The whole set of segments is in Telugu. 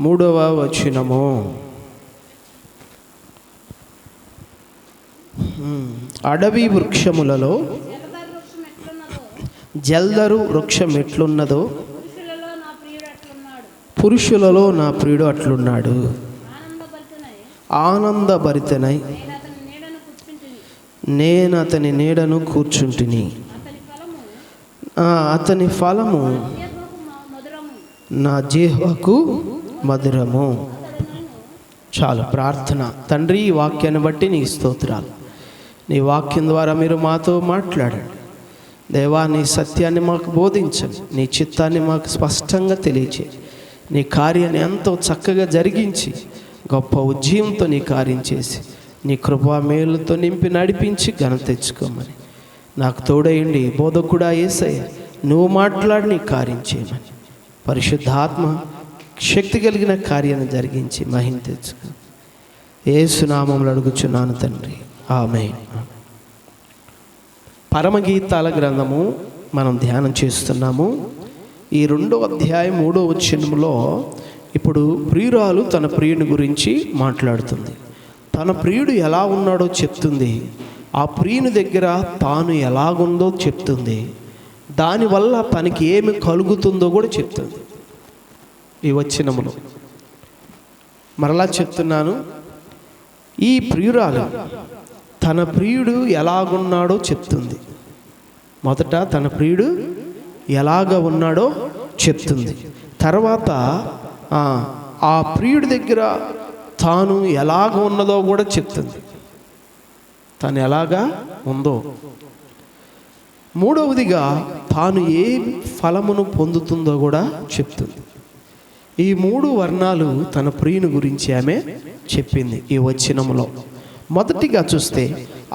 3వ వచనము. అడవి వృక్షములలో జల్దరు వృక్షం ఎట్లున్నదో పురుషులలో నా ప్రియుడు అట్లున్నాడు. ఆనందభరితనై నేను అతని నీడను కూర్చుంటిని. అతని ఫలము నా జిహ్వకు మధురము. చాలు ప్రార్థన. తండ్రి, ఈ వాక్యాన్ని బట్టి నీకు స్తోత్రాలు. నీ వాక్యం ద్వారా మీరు మాతో మాట్లాడండి దేవా. నీ సత్యాన్ని మాకు బోధించండి. నీ చిత్తాన్ని మాకు స్పష్టంగా తెలియచేయి. నీ కార్యాన్ని ఎంతో చక్కగా జరిగించి గొప్ప ఉజ్జీవంతో నీ కార్యం చేసి నీ కృపా మేలుతో నింపి నడిపించి ఘనత తెచ్చుకోమని నాకు తోడయండి. బోధకుడా యేసయ్య, నువ్వు మాట్లాడి నీ కార్యం చేయమని పరిశుద్ధాత్మ శక్తి కలిగిన కార్యాన్ని జరిగించి మహిమ తెచ్చుకో. యేసు నామములో అడుగుచున్నాను తండ్రి, ఆమేన్. పరమగీతాల గ్రంథము మనం ధ్యానం చేస్తున్నాము. ఈ 2వ అధ్యాయం 3వ వచనంలో ఇప్పుడు ప్రియురాలు తన ప్రియుని గురించి మాట్లాడుతుంది. తన ప్రియుడు ఎలా ఉన్నాడో చెప్తుంది. ఆ ప్రియుని దగ్గర తాను ఎలాగుందో చెప్తుంది. దానివల్ల తనకి ఏమి కలుగుతుందో కూడా చెప్తుంది. ఈ వచనములో మరలా చెప్తున్నాను, ఈ ప్రియురాలు తన ప్రియుడు ఎలాగున్నాడో చెప్తుంది. మొదట తన ప్రియుడు ఎలాగ ఉన్నాడో చెప్తుంది. తర్వాత ఆ ప్రియుడి దగ్గర తాను ఎలాగ ఉన్నదో కూడా చెప్తుంది. తను ఎలాగా ఉందో. 3వదిగా తాను ఏ ఫలమును పొందుతుందో కూడా చెప్తుంది. ఈ 3 వర్ణాలు తన ప్రియుని గురించి ఆమె చెప్పింది ఈ వచనములో. మొదటిగా చూస్తే,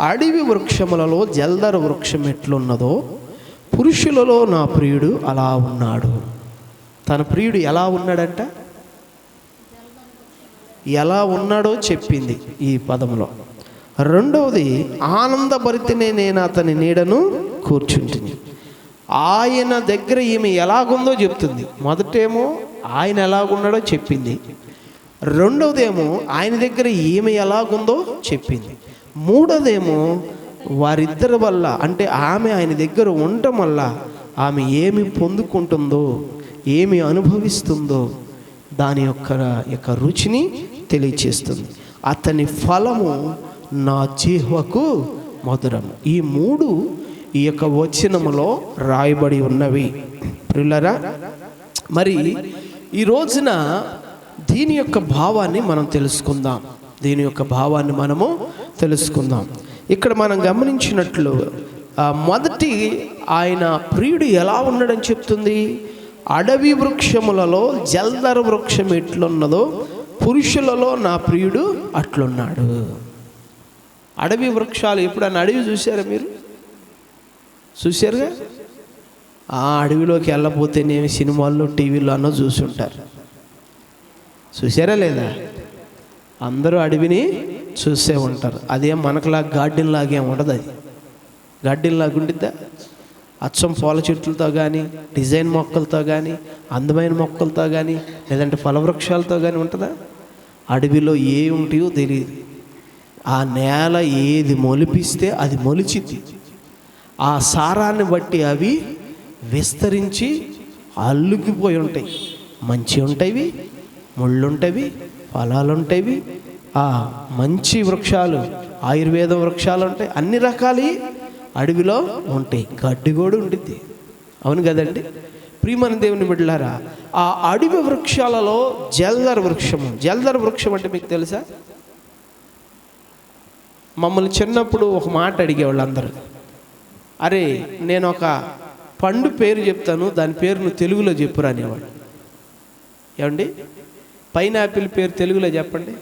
అడవి వృక్షములలో జల్దర వృక్షం ఎట్లున్నదో పురుషులలో నా ప్రియుడు అలా ఉన్నాడు. తన ప్రియుడు ఎలా ఉన్నాడంట, ఎలా ఉన్నాడో చెప్పింది ఈ పదములో. 2వది, ఆనందభరితనే నేను అతని నీడను కూర్చుంటిని. ఆయన దగ్గర ఈమె ఎలాగుందో చెప్తుంది. మొదటేమో ఆయన ఎలాగున్నాడో చెప్పింది. 2వదేమో ఆయన దగ్గర ఈమె ఎలాగుందో చెప్పింది. 3వదేమో వారిద్దరి వల్ల, అంటే ఆమె ఆయన దగ్గర ఉండటం వల్ల ఆమె ఏమి పొందుకుంటుందో, ఏమి అనుభవిస్తుందో దాని యొక్క రుచిని తెలియచేస్తుంది. అతని ఫలము నా జిహ్వకు మధురము. ఈ 3 ఈ యొక్క వచనములో రాయబడి ఉన్నవి. ప్రియులారా, మరి ఈ రోజున దీని యొక్క భావాన్ని మనం తెలుసుకుందాం. మనము తెలుసుకుందాం. ఇక్కడ మనం గమనించినట్లు మొదటి ఆయన ప్రియుడు ఎలా ఉన్నాడని చెప్తుంది. అడవి వృక్షములలో జల్దర వృక్షం ఎట్లున్నదో పురుషులలో నా ప్రియుడు అట్లున్నాడు. అడవి వృక్షాలు ఎప్పుడన్నా అడవి చూసారా మీరు? చూసారుగా. ఆ అడవిలోకి వెళ్ళపోతేనేమి సినిమాల్లో టీవీలో అన్నో చూసుంటారు. చూసారా లేదా? అందరూ అడవిని చూసే ఉంటారు. అదేం మనకులా గార్డెన్ లాగేం ఉండదు. అది గార్డెన్ లాగా ఉండిద్దా? అచ్చం పూల చెట్లతో కానీ, డిజైన్ మొక్కలతో కానీ, అందమైన మొక్కలతో కానీ, లేదంటే ఫలవృక్షాలతో కానీ ఉంటుందా? అడవిలో ఏ ఉంటాయో తెలియదు. ఆ నేల ఏది మొలిపిస్తే అది మొలిచిద్ది. ఆ సారాన్ని బట్టి అవి విస్తరించి అల్లుకిపోయి ఉంటాయి. మంచి ఉంటాయి, ముళ్ళు ఉంటాయి, ఫలాలు ఉంటాయి. ఆ మంచి వృక్షాలు, ఆయుర్వేద వృక్షాలు ఉంటాయి. అన్ని రకాలు అడవిలో ఉంటాయి. గడ్డి కూడా ఉంటుంది. అవును కదండి? ప్రియమైన దేవుని బిడ్డలారా, ఆ అడవి వృక్షాలలో జల్దర వృక్షం అంటే మీకు తెలుసా? మమ్మల్ని చిన్నప్పుడు ఒక మాట అడిగేవాళ్ళు అందరూ, అరే నేను ఒక పండు పేరు చెప్తాను, దాని పేరు నువ్వు తెలుగులో చెప్పురా అనేవాడు. ఏమండి, పైనాపిల్ పేరు తెలుగులో చెప్పండి.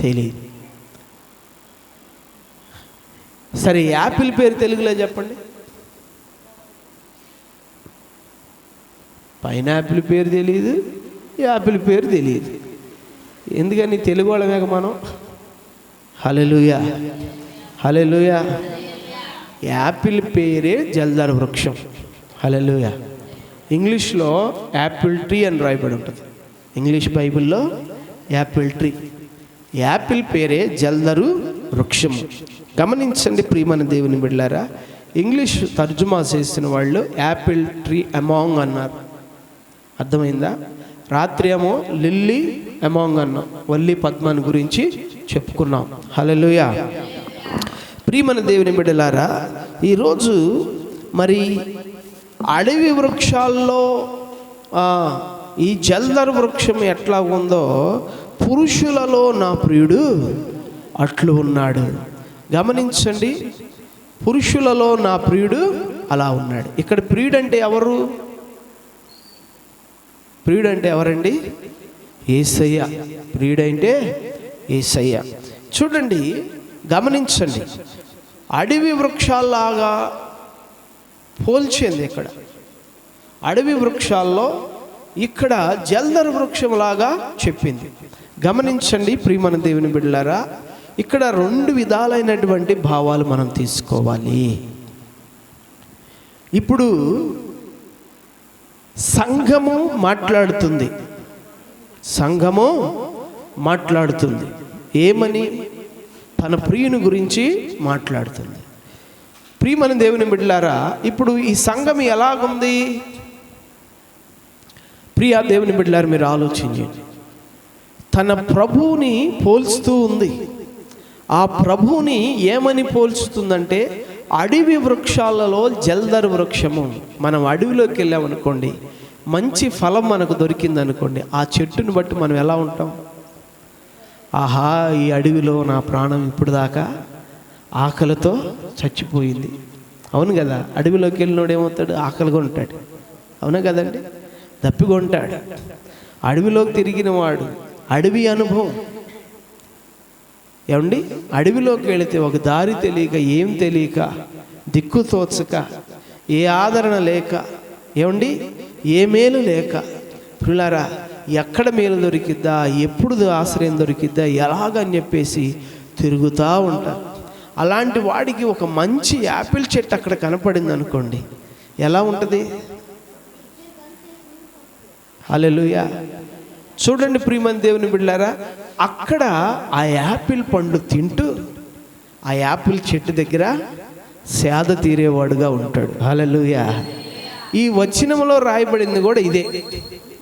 తెలియదు. సరే, యాపిల్ పేరు తెలుగులో చెప్పండి. పైనాపిల్ పేరు తెలియదు, యాపిల్ పేరు తెలియదు. ఎందుకని? తెలుగు వాళ్ళమేక మనం. హల్లెలూయా, హల్లెలూయా. యాపిల్ పేరే జల్దర వృక్షం. హల్లెలూయా. ఇంగ్లీష్లో యాపిల్ ట్రీ అని రాయబడి ఉంటుంది. ఇంగ్లీష్ బైబిల్లో యాపిల్ ట్రీ. యాపిల్ పేరే జల్దరు వృక్షము. గమనించండి ప్రియమైన దేవుని బిడ్డలారా, ఇంగ్లీష్ తర్జుమా చేసిన వాళ్ళు యాపిల్ ట్రీ అమాంగ్ అన్నారు. అర్థమైందా? రాత్రి ఏమో లిల్లీ అమాంగ్ అన్నాం, వల్లి పద్మని గురించి చెప్పుకున్నాం. హల్లెలూయా. ప్రియమైన దేవుని బిడ్డలారా, ఈరోజు మరి అడవి వృక్షాల్లో ఈ జల్దరు వృక్షం ఎట్లా ఉందో, పురుషులలో నా ప్రియుడు అట్లు ఉన్నాడు. గమనించండి, పురుషులలో నా ప్రియుడు అలా ఉన్నాడు. ఇక్కడ ప్రియుడు అంటే ఎవరు? ప్రియుడు అంటే ఎవరండి? యేసయ్య. ప్రియుడు అంటే యేసయ్య. చూడండి, గమనించండి, అడవి వృక్షాల్లాగా పోల్చింది ఇక్కడ. అడవి వృక్షాల్లో ఇక్కడ జల్దరు వృక్షంలాగా చెప్పింది. గమనించండి ప్రియమైన దేవుని బిడ్డలారా, ఇక్కడ రెండు విధాలైనటువంటి భావాలు మనం తీసుకోవాలి. ఇప్పుడు సంఘము మాట్లాడుతుంది. సంఘము మాట్లాడుతుంది ఏమని? తన ప్రియుని గురించి మాట్లాడుతుంది. ప్రియమైన దేవుని బిడ్డలారా, ఇప్పుడు ఈ సంఘం ఎలాగుంది? ప్రియ దేవుని బిడ్డలారా, మీరు ఆలోచించండి. తన ప్రభువుని పోల్చుతూ ఉంది. ఆ ప్రభువుని ఏమని పోల్చుతుందంటే, అడవి వృక్షాలలో జల్దరు వృక్షము. మనం అడవిలోకి వెళ్ళామనుకోండి, మంచి ఫలం మనకు దొరికిందనుకోండి, ఆ చెట్టుని బట్టి మనం ఎలా ఉంటాం? ఆహా, ఈ అడవిలో నా ప్రాణం ఇప్పుడు దాకా ఆకలితో చచ్చిపోయింది. అవును కదా? అడవిలోకి వెళ్ళినోడు ఏమవుతాడు? ఆకలిగా ఉంటాడు. అవునా కదండి? దప్పిగా ఉంటాడు. అడవిలోకి తిరిగిన వాడు, అడవి అనుభవం ఏమండి, అడవిలోకి వెళితే ఒక దారి తెలియక, ఏం తెలియక, దిక్కు తోచక, ఏ ఆదరణ లేక, ఏమండి, ఏ మేలు లేక, పిల్లారా ఎక్కడ మేలు దొరికిద్దా, ఎప్పుడు ఆశ్రయం దొరికిద్దా, ఎలాగని చెప్పేసి తిరుగుతూ ఉంటారు. అలాంటి వాడికి ఒక మంచి యాపిల్ చెట్టు అక్కడ కనపడింది అనుకోండి, ఎలా ఉంటుంది? హల్లెలూయా. చూడండి ప్రియమైన దేవుని బిడ్డలారా, అక్కడ ఆ యాపిల్ పండు తింటూ ఆ యాపిల్ చెట్టు దగ్గర సేద తీరేవాడుగా ఉంటాడు. హల్లెలూయా. ఈ వచనంలో రాయబడింది కూడా ఇదే.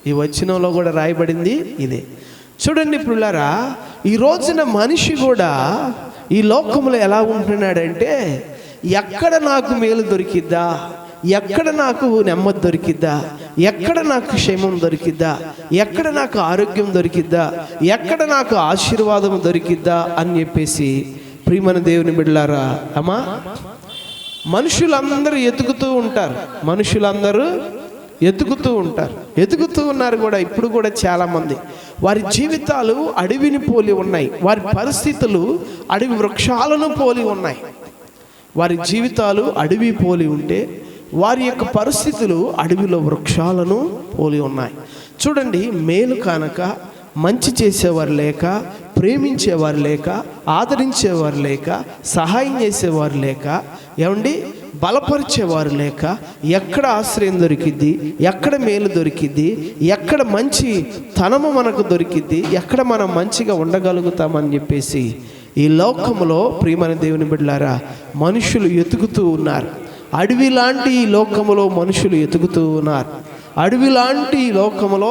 ఈ వచనంలో కూడా రాయబడింది ఇదే. చూడండి పిల్లరా, ఈ రోజున మనిషి కూడా ఈ లోకంలో ఎలా ఉంటున్నాడంటే, ఎక్కడ నాకు మేలు దొరికిద్దా, ఎక్కడ నాకు నెమ్మది దొరికిద్దా, ఎక్కడ నాకు క్షేమం దొరికిద్దా, ఎక్కడ నాకు ఆరోగ్యం దొరికిద్దా, ఎక్కడ నాకు ఆశీర్వాదం దొరికిద్దా అని చెప్పేసి ప్రియమైన దేవుని బిడ్డలారా, అమ్మా, మనుషులందరూ ఎతుకుతూ ఉంటారు. మనుషులందరూ ఎతుకుతూ ఉంటారు, ఎతుకుతూ ఉన్నారు కూడా. ఇప్పుడు కూడా చాలామంది వారి జీవితాలు అడవిని పోలి ఉన్నాయి. వారి పరిస్థితులు అడవి వృక్షాలను పోలి ఉన్నాయి. వారి జీవితాలు అడవి పోలి ఉంటే వారి యొక్క పరిస్థితులు అడవిలో వృక్షాలను పోలి ఉన్నాయి. చూడండి, మేలు కానక, మంచి చేసేవారు లేక, ప్రేమించేవారు లేక, ఆదరించేవారు లేక, సహాయం చేసేవారు లేక, ఏమండి, బలపరిచేవారు లేక, ఎక్కడ ఆశ్రయం దొరికిద్ది, ఎక్కడ మేలు దొరికిద్ది, ఎక్కడ మంచి తనము మనకు దొరికిద్ది, ఎక్కడ మనం మంచిగా ఉండగలుగుతామని చెప్పేసి ఈ లోకంలో ప్రియమైన దేవుని బిడ్డలారా మనుషులు ఎతుకుతూ ఉన్నారు. అడవి లాంటి ఈ లోకములో మనుషులు ఎతుకుతూ ఉన్నారు. అడవి లాంటి ఈ లోకములో,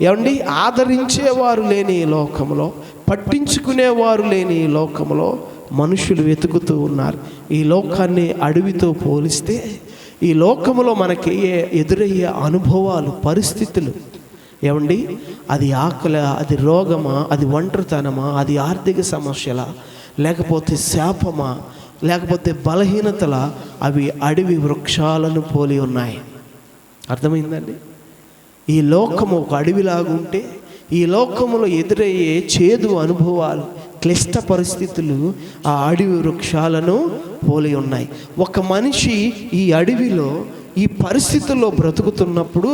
ఏమండి, ఆదరించేవారు లేని ఈ లోకములో, పట్టించుకునేవారు లేని ఈ లోకములో మనుషులు వెతుకుతూ ఉన్నారు. ఈ లోకాన్ని అడవితో పోలిస్తే ఈ లోకములో మనకి ఎదురయ్యే అనుభవాలు, పరిస్థితులు, ఏమండి, అది ఆకలి, అది రోగమా, అది ఒంటరితనమా, అది ఆర్థిక సమస్యలా, లేకపోతే శాపమా, లేకపోతే బలహీనతల, అవి అడవి వృక్షాలను పోలి ఉన్నాయి. అర్థమైందండి? ఈ లోకము ఒక అడవిలాగుంటే ఈ లోకములో ఎదురయ్యే చేదు అనుభవాలు, క్లిష్ట పరిస్థితులు ఆ అడవి వృక్షాలను పోలి ఉన్నాయి. ఒక మనిషి ఈ అడవిలో ఈ పరిస్థితుల్లో బ్రతుకుతున్నప్పుడు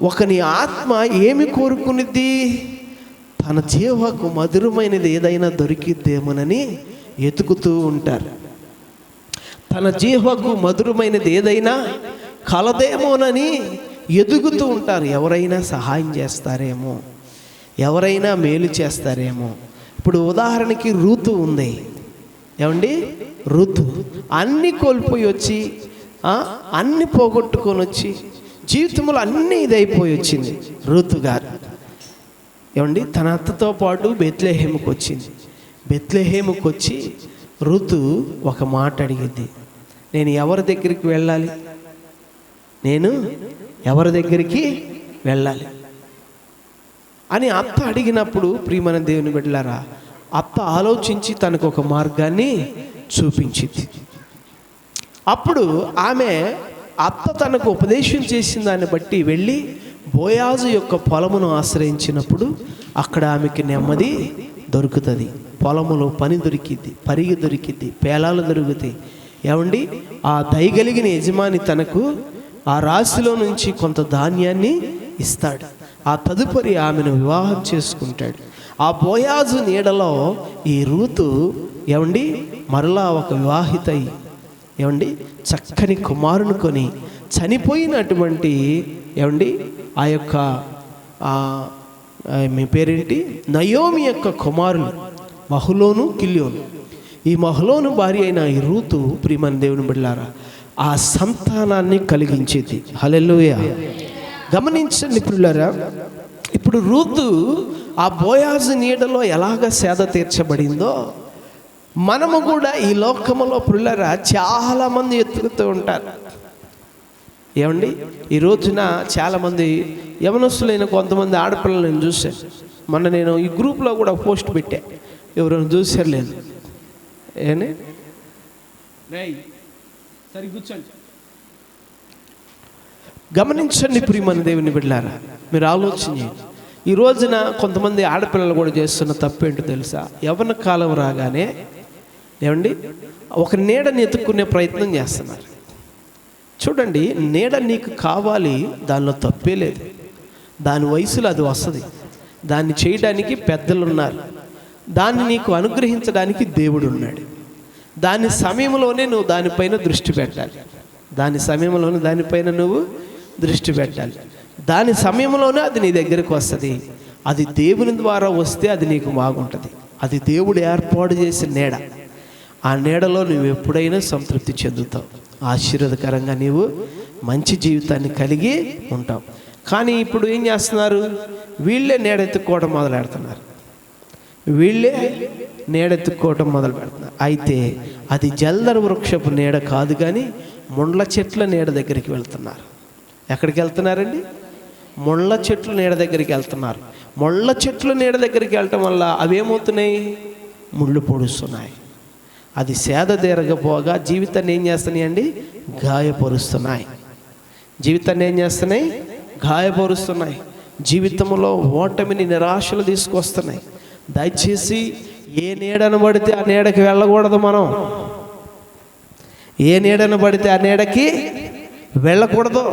ఒకని ఆత్మ ఏమి కోరుకునిద్ది? తన జీవకు మధురమైనది ఏదైనా దొరికిద్దేమోనని ఎతుకుతూ ఉంటారు. తన జీవకు మధురమైనది ఏదైనా కలదేమోనని ఎదుగుతూ ఉంటారు. ఎవరైనా సహాయం చేస్తారేమో, ఎవరైనా మేలు చేస్తారేమో. ఇప్పుడు ఉదాహరణకి రూతు ఉంది. ఏమండి, రూతు అన్నీ కోల్పోయి వచ్చి, అన్నీ పోగొట్టుకొని వచ్చి, జీవితంలో అన్నీ ఇదైపోయి వచ్చింది రూతు గారు. ఏమండి, తన అత్తతో పాటు బెత్లెహేముకు వచ్చింది. బెత్లెహేముకు వచ్చి రూతు ఒక మాట అడిగింది, నేను ఎవరి దగ్గరికి వెళ్ళాలి, నేను ఎవరి దగ్గరికి వెళ్ళాలి అని అత్త అడిగినప్పుడు, ప్రియమైన దేవుని బిడ్డలారా, అత్త ఆలోచించి తనకు ఒక మార్గాన్ని చూపించింది. అప్పుడు ఆమె అత్త తనకు ఉపదేశం చేసిన దాన్ని బట్టి వెళ్ళి బోయాజు యొక్క పొలమును ఆశ్రయించినప్పుడు అక్కడ ఆమెకి నెమ్మది దొరుకుతుంది. పొలములో పని దొరికిద్ది, పరిగి దొరికిద్ది, పేలాలు దొరుకుతాయి. ఏమండి, ఆ దయగలిగిన యజమాని తనకు ఆ రాశిలో నుంచి కొంత ధాన్యాన్ని ఇస్తాడు. ఆ తదుపరి ఆమెను వివాహం చేసుకుంటాడు. ఆ బోయాజు నీడలో ఈ రూతు ఏమండి మరలా ఒక వివాహిత ఏమండి చక్కని కుమారుని కొని చనిపోయినటువంటి ఏమండి ఆ యొక్క మీ పేరేంటి, నయోమి యొక్క కుమారులు మహులోను కిల్యోను. ఈ మహులోను భార్య అయిన ఈ రూతు, ప్రియమైన దేవుని బిడ్డలారా, ఆ సంతానాన్ని కలిగించేది. హల్లెలూయా. గమనించండి ప్రియులారా, ఇప్పుడు రూతు ఆ బోయాజు నీడలో ఎలాగ సేద తీర్చబడిందో మనము కూడా ఈ లోకములో ప్రియులారా చాలామంది ఎత్తుకుతూ ఉంటారు. ఏమండి, ఈ రోజున చాలామంది యవనస్తులైన కొంతమంది ఆడపిల్లలు నేను చూశాను. మొన్న నేను ఈ గ్రూప్లో కూడా పోస్ట్ పెట్టా, ఎవరైనా చూసారు లేదు. ఏనే సరి కూర్చోండి. గమనించండి ప్రియమైన దేవుని బిడ్డలారా, మీరు ఆలోచన చేయండి. ఈ రోజున కొంతమంది ఆడపిల్లలు కూడా చేస్తున్న తప్పేంటో తెలుసా? యవ్వన కాలం రాగానే ఏమండి ఒక నీడని ఎత్తుక్కునే ప్రయత్నం చేస్తున్నారు. చూడండి, నీడ నీకు కావాలి, దానిలో తప్పే లేదు. దాని వయసులో అది వస్తుంది. దాన్ని చేయడానికి పెద్దలు ఉన్నారు, దాన్ని నీకు అనుగ్రహించడానికి దేవుడు ఉన్నాడు. దాని సమయంలోనే నువ్వు దానిపైన దృష్టి పెట్టాలి. దాని సమయంలోనే దానిపైన నువ్వు దృష్టి పెట్టాలి. దాని సమయంలోనే అది నీ దగ్గరకు వస్తుంది. అది దేవుని ద్వారా వస్తే అది నీకు బాగుంటుంది. అది దేవుడు ఏర్పాటు చేసిన నీడ. ఆ నీడలో నువ్వు ఎప్పుడైనా సంతృప్తి చెందుతావు, ఆశీర్వాదకరంగా నీవు మంచి జీవితాన్ని కలిగి ఉంటావు. కానీ ఇప్పుడు ఏం చేస్తున్నారు? వీళ్ళే నీడెత్తుకోవడం మొదలు పెడుతున్నారు. అయితే అది జల్దర వృక్షపు నీడ కాదు, కానీ ముండ్ల చెట్ల నీడ దగ్గరికి వెళ్తున్నారు. ఎక్కడికి వెళ్తున్నారండి? ముళ్ళ చెట్ల నీడ దగ్గరికి వెళ్తున్నారు. ముళ్ళ చెట్ల నీడ దగ్గరికి వెళ్ళటం వల్ల అవేమవుతున్నాయి? ముళ్ళు పొడుస్తున్నాయి. అది సేద తీరకపోగా జీవితాన్ని ఏం చేస్తున్నాయి అండి? గాయపరుస్తున్నాయి. జీవితాన్ని ఏం చేస్తున్నాయి? గాయపరుస్తున్నాయి. జీవితంలో ఓటమిని, నిరాశలు తీసుకొస్తున్నాయి. దయచేసి ఏ నీడను పడితే ఆ నీడకి వెళ్ళకూడదు. మనం ఏ నీడను పడితే ఆ నీడకి వెళ్ళకూడదు.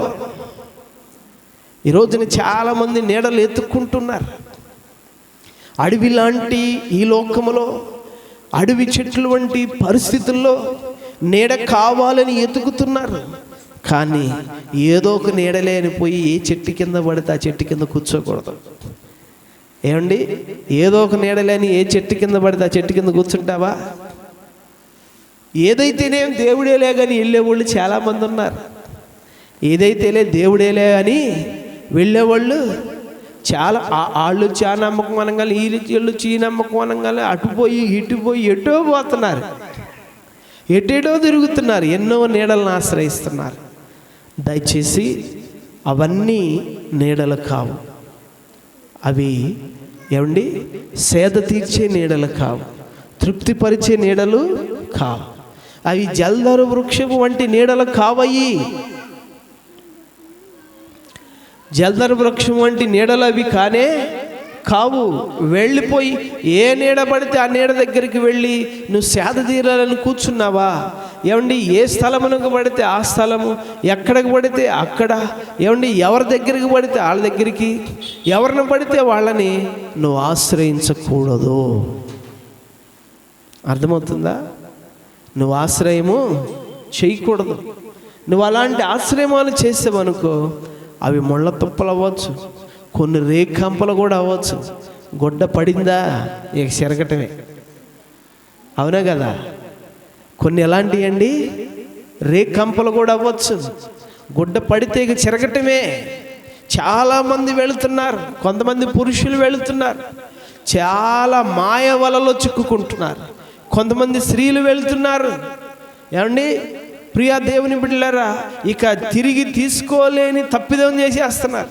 ఈరోజున చాలామంది నీడలు ఎత్తుక్కుంటున్నారు. అడవి లాంటి ఈ లోకములో, అడవి చెట్లు వంటి పరిస్థితుల్లో నీడ కావాలని ఎతుకుతున్నారు. కానీ ఏదో ఒక నీడలే అని పోయి ఏ చెట్టు కింద పడితే ఆ చెట్టు కింద కూర్చోకూడదు. ఏమండి, ఏదో ఒక నీడలేని ఏ చెట్టు కింద పడితే ఆ చెట్టు కింద కూర్చుంటావా? ఏదైతేనే దేవుడేలే కానీ వెళ్ళేవాళ్ళు చాలామంది ఉన్నారు. ఏదైతేలే దేవుడేలే అని వెళ్ళేవాళ్ళు చాలా. వాళ్ళు చా నమ్మకం అనగానే, వీళ్ళు చీ నమ్మకం అనగానే అటుపోయి ఇటుపోయి ఎటో పోతున్నారు, ఎటేటో తిరుగుతున్నారు, ఎన్నో నీడలను ఆశ్రయిస్తున్నారు. దయచేసి అవన్నీ నీడలు కావు. అవి ఏమండి సేద తీర్చే నీడలు కావు, తృప్తిపరిచే నీడలు కావు. అవి జల్దరు వృక్షము వంటి నీడలు కావయి. జల్దరు వృక్షం వంటి నీడలు అవి కానే కావు. వెళ్ళిపోయి ఏ నీడ పడితే ఆ నీడ దగ్గరికి వెళ్ళి నువ్వు సేద తీరాలని కూర్చున్నావా? ఏమండి, ఏ స్థలమునకు పడితే ఆ స్థలము, ఎక్కడికి పడితే అక్కడ, ఏమండి ఎవరి దగ్గరికి పడితే వాళ్ళ దగ్గరికి, ఎవరిని పడితే వాళ్ళని నువ్వు ఆశ్రయించకూడదు. అర్థమవుతుందా? నువ్వు ఆశ్రయము చేయకూడదు. నువ్వు అలాంటి ఆశ్రయమాలు చేసావనుకో, అవి ముళ్ళ తుప్పలు అవ్వచ్చు, కొన్ని రేఖంపలు కూడా అవ్వచ్చు. గొడ్డ పడిందా ఇక చెరగటమే, అవునా కదా? కొన్ని ఎలాంటివి అండి, రేఖంపలు కూడా అవ్వచ్చు. గుడ్డ పడితే ఇక చెరగటమే. చాలామంది వెళుతున్నారు, కొంతమంది పురుషులు వెళుతున్నారు, చాలా మాయ వలలో చిక్కుకుంటున్నారు. కొంతమంది స్త్రీలు వెళుతున్నారు. ఏమండి ప్రియా దేవుని బిడ్డలారా, ఇక తిరిగి తీసుకోలేని తప్పిదం చేసేస్తున్నారు,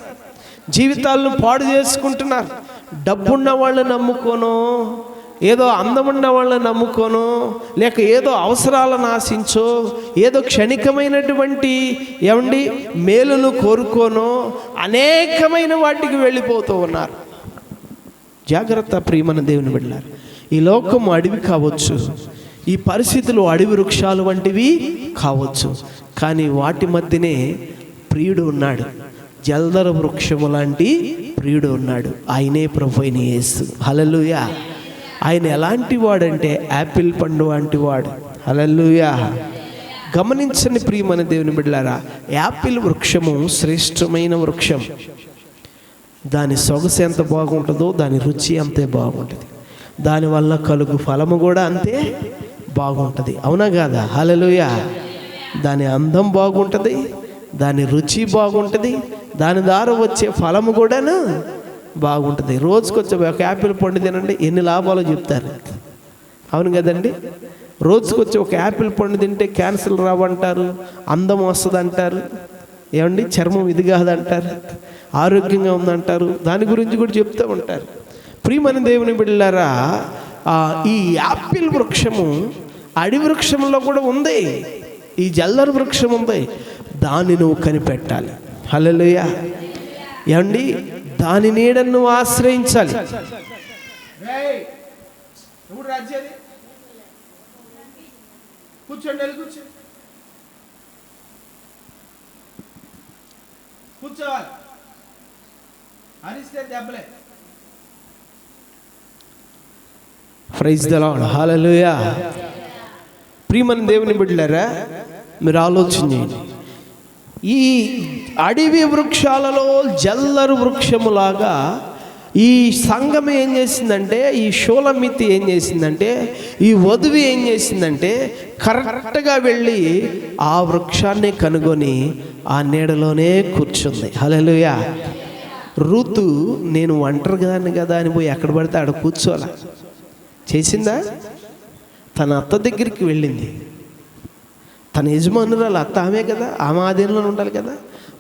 జీవితాలను పాడు చేసుకుంటున్నారు. డబ్బున్న వాళ్ళని నమ్ముకోను, ఏదో అందమున్న వాళ్ళని నమ్ముకోను, లేక ఏదో అవసరాలను ఆశించో, ఏదో క్షణికమైనటువంటి ఏమండి మేలును కోరుకోను, అనేకమైన వాటికి వెళ్ళిపోతూ ఉన్నారు. జాగ్రత్త ప్రియమైన దేవుని బిడ్డలారా, ఈ లోకం అడవి కావచ్చు, ఈ పరిస్థితులు అడవి వృక్షాలు వంటివి కావచ్చు, కానీ వాటి మధ్యనే ప్రియుడు ఉన్నాడు. జల్దర వృక్షము లాంటి ప్రియుడు ఉన్నాడు. ఆయనే ప్రభువైన యేసు. హల్లెలూయా. ఆయన ఎలాంటి వాడంటే యాపిల్ పండు వంటి వాడు. హల్లెలూయా. గమనించండి ప్రియమైన దేవుని బిడ్డలారా, యాపిల్ వృక్షము శ్రేష్టమైన వృక్షం. దాని సొగసు ఎంత బాగుంటుందో దాని రుచి అంతే బాగుంటుంది. దానివల్ల కలుగు ఫలము కూడా అంతే బాగుంటుంది, అవునా కాదా? హల్లెలూయా. దాని అందం బాగుంటుంది, దాని రుచి బాగుంటుంది, దాని ద్వారా వచ్చే ఫలము కూడాను బాగుంటుంది. రోజుకొచ్చే ఒక యాపిల్ పండు తినండి, ఎన్ని లాభాలు చెప్తారు, అవును కదండి? రోజుకొచ్చి ఒక యాపిల్ పండు తింటే క్యాన్సర్ రావంటారు, అందం వస్తుంది అంటారు, ఏమండి చర్మం ఇది కాదంటారు, ఆరోగ్యంగా ఉందంటారు. దాని గురించి కూడా చెప్తూ ఉంటారు. ప్రియమైన దేవుని బిడ్డలారా, ఈ యాపిల్ వృక్షము అడవి వృక్షంలో కూడా ఉంది, ఈ జల్దర వృక్షం ఉంది. దాన్ని నువ్వు కనిపెట్టాలి. హల్లెలూయా. ఏమండి దాని నీడను నువ్వు ఆశ్రయించాలి. కూర్చోండి, కూర్చోవాలి, అరిస్తే దెబ్బలే. Praise the Lord. హల్లెలూయా. ప్రియమైన దేవుని బిడ్డలారా, మీరు ఆలోచన చేయండి. ఈ అడవి వృక్షాలలో జల్లరు వృక్షములాగా ఈ సంఘం ఏం చేసిందంటే, ఈ షూలమితి ఏం చేసిందంటే, ఈ వధువు ఏం చేసిందంటే, కరెక్ట్గా వెళ్ళి ఆ వృక్షాన్ని కనుగొని ఆ నీడలోనే కూర్చుంది. హల్లెలూయా. రూతు నేను ఒంటరిదాన్ని కదా అని పోయి ఎక్కడ పడితే ఆడ కూర్చోాల చేసిందా? తన అత్త దగ్గరికి వెళ్ళింది. తన యజమానురాలు అత్త ఆమె కదా, ఆమె ఆధీనంలో ఉండాలి కదా,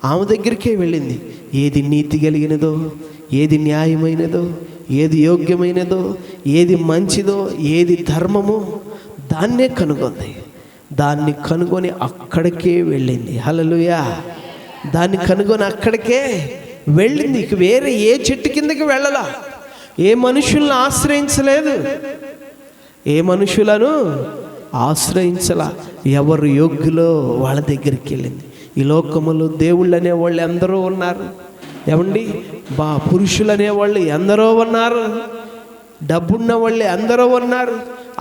ఆమె దగ్గరికే వెళ్ళింది. ఏది నీతి కలిగినదో, ఏది న్యాయమైనదో, ఏది యోగ్యమైనదో, ఏది మంచిదో, ఏది ధర్మమో దాన్నే కనుగొంది. దాన్ని కనుగొని అక్కడికే వెళ్ళింది. హల్లెలూయా. దాన్ని కనుగొని అక్కడికే వెళ్ళింది. ఇక వేరే ఏ చెట్టు కిందకి వెళ్ళలా, ఏ మనుషులను ఆశ్రయించలేదు, ఏ మనుషులను ఆశ్రయించలా. ఎవరు యోగ్యులో వాళ్ళ దగ్గరికి వెళ్ళింది. ఈ లోకములో దేవుళ్ళు అనేవాళ్ళు ఎందరో ఉన్నారు, ఏమండి పురుషులు అనేవాళ్ళు ఎందరో ఉన్నారు, డబ్బున్న వాళ్ళు ఎందరో ఉన్నారు.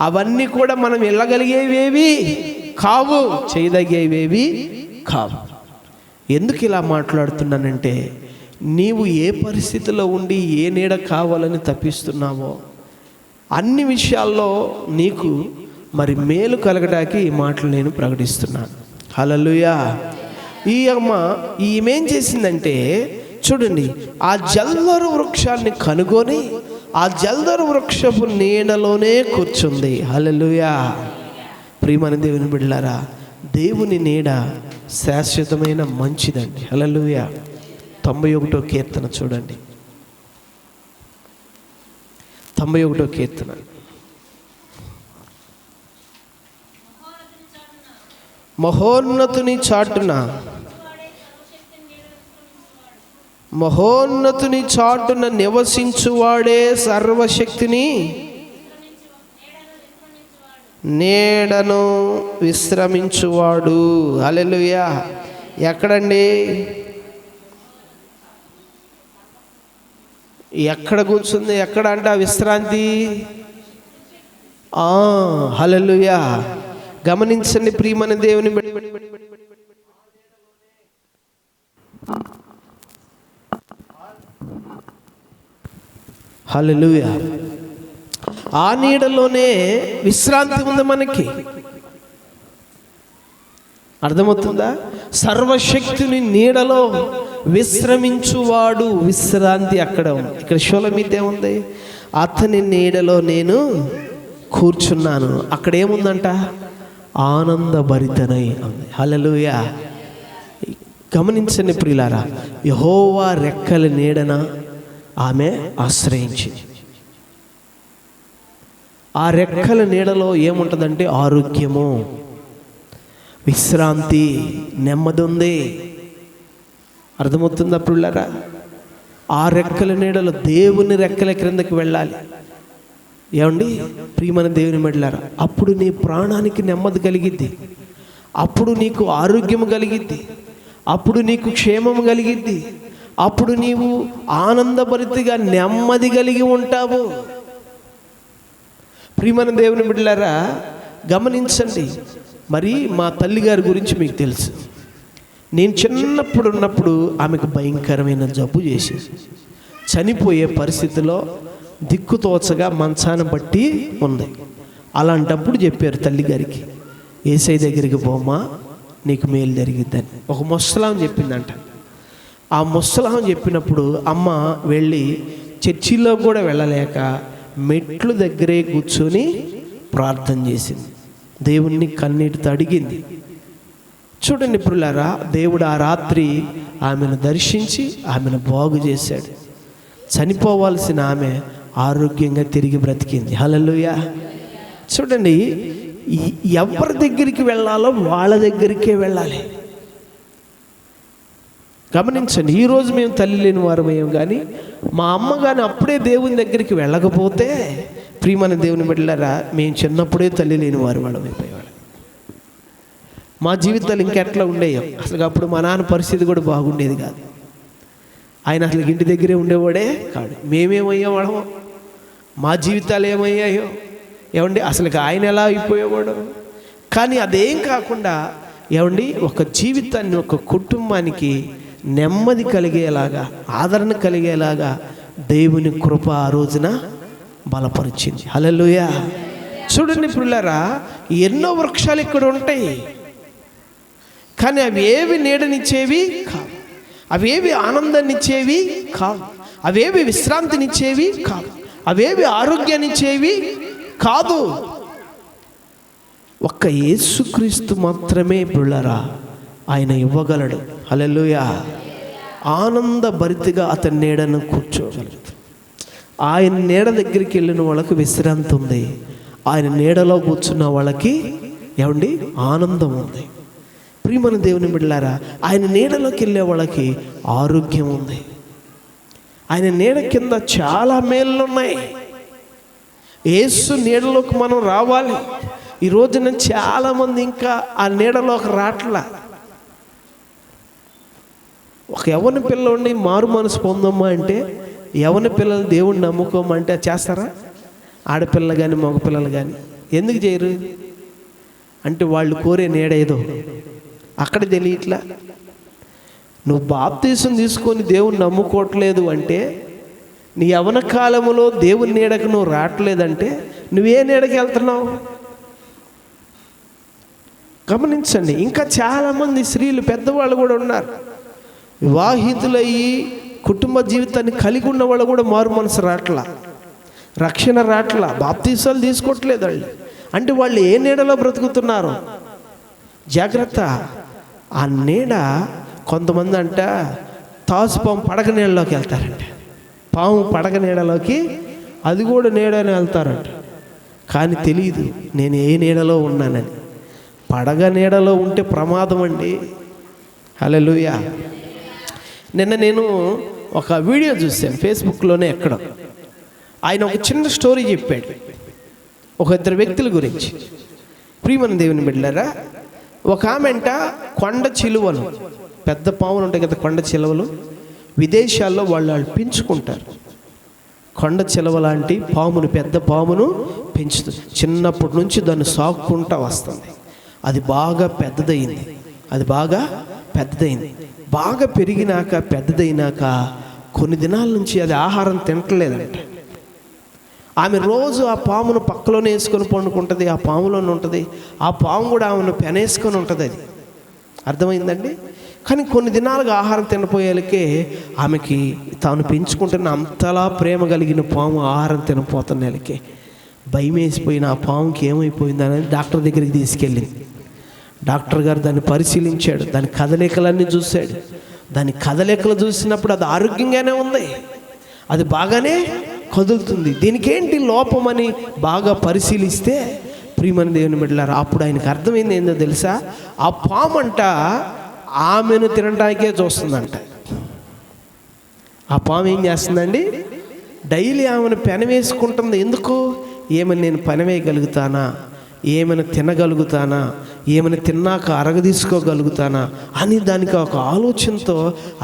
అవన్నీ కూడా మనం వెళ్ళగలిగేవేవి కావు, చేయదగేవేవి కావు. ఎందుకు ఇలా మాట్లాడుతున్నానంటే, నీవు ఏ పరిస్థితిలో ఉండి ఏ నీడ కావాలని తప్పిస్తున్నావో అన్ని విషయాల్లో నీకు మరి మేలు కలగడానికి ఈ మాటలు నేను ప్రకటిస్తున్నాను. హల్లెలూయా. ఈ అమ్మ ఈమెం చేసిందంటే చూడండి, ఆ జల్దరు వృక్షాన్ని కనుగొని ఆ జల్దరు వృక్షపు నీడలోనే కూర్చుంది. హల్లెలూయా. ప్రియమైన దేవుని బిడ్డలారా, దేవుని నీడ శాశ్వతమైన మంచిదండి. హల్లెలూయా. 91వ కీర్తన చూడండి, 91వ కీర్తన. మహోన్నతుని చాటున, మహోన్నతుని చాటున నివసించువాడే సర్వశక్తిని నీడను విశ్రమించువాడు. హల్లెలూయా. ఎక్కడండి, ఎక్కడ కూర్చుంది? ఎక్కడ అంటే ఆ విశ్రాంతి. హల్లెలూయా. గమనించండి ప్రియమైన దేవుని, హల్లెలూయా. ఆ నీడలోనే విశ్రాంతి ఉంది మనకి. అర్థమవుతుందా? సర్వశక్తుని నీడలో విశ్రమించువాడు, విశ్రాంతి అక్కడ ఉంది. ఇక్కడ షోలమీతే ఉంది, అతని నీడలో నేను కూర్చున్నాను. అక్కడ ఏముందంట? ఆనందభరితనై ఉంది. హల్లెలూయా. గమనించండి ప్రియులారా, యెహోవా రెక్కల నీడన ఆమె ఆశ్రయించింది. ఆ రెక్కల నీడలో ఏముంటుందంటే ఆరోగ్యము, విశ్రాంతి, నెమ్మది ఉంది. అర్థమవుతుందా ప్రియులారా? ఆ రెక్కల నీడలో, దేవుని రెక్కల క్రిందకి వెళ్ళాలి. ఏమండి ప్రియమైన దేవుని బిడ్డలారా, అప్పుడు నీ ప్రాణానికి నెమ్మది కలిగిద్ది, అప్పుడు నీకు ఆరోగ్యం కలిగిద్ది, అప్పుడు నీకు క్షేమము కలిగిద్ది, అప్పుడు నీవు ఆనందభరితగా నెమ్మది కలిగి ఉంటావు. ప్రియమైన దేవుని బిడ్డలారా, గమనించండి. మరి మా తల్లిగారి గురించి మీకు తెలుసు. నేను చిన్నప్పుడు ఉన్నప్పుడు ఆమెకు భయంకరమైన జబ్బు చేసి చనిపోయే పరిస్థితిలో దిక్కుతోచగా మంచాన బట్టి ఉంది. అలాంటప్పుడు చెప్పారు తల్లిగారికి, యేసయ్య దగ్గరికి పోమా, నీకు మేలు జరిగిద్దని. ఒక ముసలాం చెప్పిందంట. ఆ ముసలాం చెప్పినప్పుడు అమ్మ వెళ్ళి చర్చిలో కూడా వెళ్ళలేక మెట్లు దగ్గరే కూర్చొని ప్రార్థన చేసింది, దేవుణ్ణి కన్నీటితో అడిగింది. చూడండి ప్రియులారా, దేవుడు ఆ రాత్రి ఆమెను దర్శించి ఆమెను బాగు చేశాడు. చనిపోవాల్సిన ఆమె ఆరోగ్యంగా తిరిగి బ్రతికింది. హల్లెలూయా. చూడండి, ఎవరి దగ్గరికి వెళ్ళాలో వాళ్ళ దగ్గరికే వెళ్ళాలి. గమనించండి, ఈరోజు మేము తల్లి లేని వారమేం కానీ మా అమ్మ కానీ అప్పుడే దేవుని దగ్గరికి వెళ్ళకపోతే, ప్రియమైన దేవుని బిడ్డలారా, మేము చిన్నప్పుడే తల్లి లేని వాళ్ళం అయిపోయేవాళ్ళం. మా జీవితాలు ఇంకెట్లా ఉండేయో. అసలు అప్పుడు మా నాన్న పరిస్థితి కూడా బాగుండేది కాదు. ఆయన అసలు ఇంటి దగ్గరే ఉండేవాడే కాదు. మేమేమయ్యేవాడమో, మా జీవితాలు ఏమయ్యాయో. ఏమండి అసలు ఆయన ఎలా అయిపోయేవాడు. కానీ అదేం కాకుండా ఏమండి ఒక జీవితాన్ని, ఒక కుటుంబానికి నెమ్మది కలిగేలాగా, ఆదరణ కలిగేలాగా దేవుని కృప ఆ రోజున బలపరిచింది. హల్లెలూయా. చూడండి ప్రియులారా, ఎన్నో వృక్షాలు ఇక్కడ ఉంటాయి, కానీ అవి ఏవి నీడనిచ్చేవి కావు, అవేవి ఆనందాన్నిచ్చేవి కావు, అవేవి విశ్రాంతినిచ్చేవి కావు, అవేవి ఆరోగ్యాన్నిచ్చేవి కాదు. ఒక్క యేసుక్రీస్తు మాత్రమే ప్రియులారా ఆయన ఇవ్వగలడు. హల్లెలూయా. ఆనందభరితగా అతని నీడను కూర్చోగలడు. ఆయన నీడ దగ్గరికి వెళ్ళిన వాళ్ళకి విశ్రాంతి ఉంది, ఆయన నీడలో కూర్చున్న వాళ్ళకి ఏమండి ఆనందం ఉంది. ప్రియమైన దేవుని బిడ్డలారా, ఆయన నీడలోకి వెళ్ళే వాళ్ళకి ఆరోగ్యం ఉంది. ఆయన నీడ కింద చాలా మేళ్ళు ఉన్నాయి. యేసు నీడలోకి మనం రావాలి. ఈ రోజున చాలామంది ఇంకా ఆ నీడలోకి రాట్లా. ఒక యవ్వన పిల్లోడిని మారు మనసు పొందమ్మా అంటే, యవ్వన పిల్లలు దేవుణ్ణి నమ్ముకోమంటే చేస్తారా? ఆడపిల్లలు కానీ మగపిల్లలు కానీ ఎందుకు చేయరు అంటే, వాళ్ళు కోరే నీడ ఏదో అక్కడ తెలియట్లా. నువ్వు బాప్తీసం తీసుకొని దేవుణ్ణి నమ్ముకోవట్లేదు అంటే, నీ యవ్వన కాలములో దేవుని నీడకు నువ్వు రావట్లేదంటే నువ్వే నీడకి వెళ్తున్నావు? గమనించండి. ఇంకా చాలామంది స్త్రీలు, పెద్దవాళ్ళు కూడా ఉన్నారు, వివాహితులయ్యి కుటుంబ జీవితాన్ని కలిగి ఉన్న వాళ్ళు కూడా మారు మనసు రాట్లా, రక్షణ రాట్లా, బాప్తీసాలు తీసుకోవట్లేదు వాళ్ళు. అంటే వాళ్ళు ఏ నీడలో బ్రతుకుతున్నారు? జాగ్రత్త. ఆ నీడ కొంతమంది అంట తాసుపాము పడక నీడలోకి వెళ్తారంట. పాము పడక నీడలోకి, అది కూడా నీడని వెళ్తారంట. కానీ తెలియదు నేను ఏ నీడలో ఉన్నానని. పడగ నీడలో ఉంటే ప్రమాదం అండి. హల్లెలూయా. నిన్న నేను ఒక వీడియో చూశాను ఫేస్బుక్లోనే, ఎక్కడ ఆయన ఒక చిన్న స్టోరీ చెప్పాడు ఒక ఇద్దరు వ్యక్తుల గురించి. ప్రియమైన దేవుని బిడ్డలారా, ఒక ఆమెంట కొండ చిలువలు, పెద్ద పాములు ఉంటాయి కదా కొండ చిలువలు, విదేశాల్లో వాళ్ళు పెంచుకుంటారు. కొండ చిలువ లాంటి పామును, పెద్ద పామును పెంచుతుంది. చిన్నప్పటి నుంచి దాన్ని సాక్కుంటా వస్తుంది. అది బాగా పెద్దదైంది, బాగా పెరిగినాక, పెద్దదైనాక కొన్ని దినాల నుంచి అది ఆహారం తింటలేదంట. ఆమె రోజు ఆ పామును పక్కలోనే వేసుకొని పండుకుంటుంది, ఆ పాములోనే ఉంటుంది. ఆ పాము కూడా ఆమెను పెనేసుకొని ఉంటుంది. అది అర్థమైందండి. కానీ కొన్ని దినాలుగా ఆహారం తినపోయేలకే ఆమెకి తాను పెంచుకుంటున్న అంతలా ప్రేమ కలిగిన పాము ఆహారం తినపోతున్నలకే భయం వేసిపోయిన ఆ పాముకి ఏమైపోయిందని డాక్టర్ దగ్గరికి తీసుకెళ్ళింది. డాక్టర్ గారు దాన్ని పరిశీలించాడు, దాని కదలికలన్నీ చూశాడు. దాని కదలికలు చూసినప్పుడు అది ఆరోగ్యంగానే ఉంది, అది బాగానే కదులుతుంది. దీనికేంటి లోపమని బాగా పరిశీలిస్తే ప్రియమైన దేవుని బిడ్డలారా, అప్పుడు ఆయనకు అర్థమైంది ఏందో తెలుసా? ఆ పాము అంట ఆమెను తినడానికే చూస్తుందంట. ఆ పాము ఏం చేస్తుందండి? డైలీ ఆమెను పెనవేసుకుంటుంది. ఎందుకు? ఏమని నేను పెనవేయగలుగుతానా, ఏమైనా తినగలుగుతానా, ఏమైనా తిన్నాక అరగదీసుకోగలుగుతానా అని దానికి ఒక ఆలోచనతో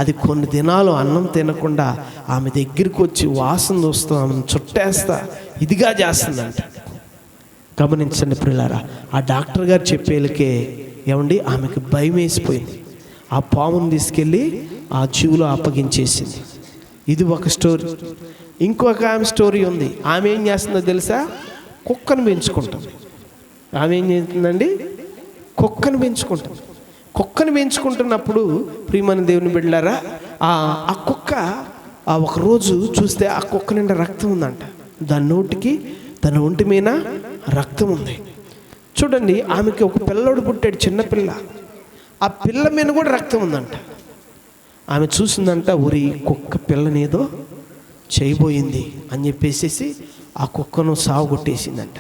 అది కొన్ని దినాలు అన్నం తినకుండా ఆమె దగ్గరికి వచ్చి వాసన చూస్తూ ఆమెను చుట్టేస్తా ఇదిగా చేస్తుందంట. గమనించండి ప్రియులారా, ఆ డాక్టర్ గారు చెప్పేలకే ఏమండి ఆమెకు భయం వేసిపోయింది. ఆ పాముని తీసుకెళ్ళి ఆ చెవులో అప్పగించేసింది. ఇది ఒక స్టోరీ. ఇంకొక ఆమె స్టోరీ ఉంది. ఆమె ఏం చేస్తుందో తెలుసా? కుక్కను పెంచుకుంటుంది. ఆమె ఏం చేస్తుందండి? కుక్కను పెంచుకుంటుంది. కుక్కను పెంచుకుంటున్నప్పుడు ప్రియమైన దేవుని బిడ్డలారా, ఆ కుక్క ఒకరోజు చూస్తే ఆ కుక్క నిండా రక్తం ఉందంట. దాని నోటికి తన ఒంటి మీద రక్తం ఉంది. చూడండి, ఆమెకి ఒక పిల్లోడు పుట్టాడు, చిన్నపిల్ల. ఆ పిల్ల మీద కూడా రక్తం ఉందంట. ఆమె చూసిందంట, ఊరి కుక్క పిల్లనేదో చేయబోయింది అని చెప్పేసి ఆ కుక్కను సావుగొట్టేసిందంట.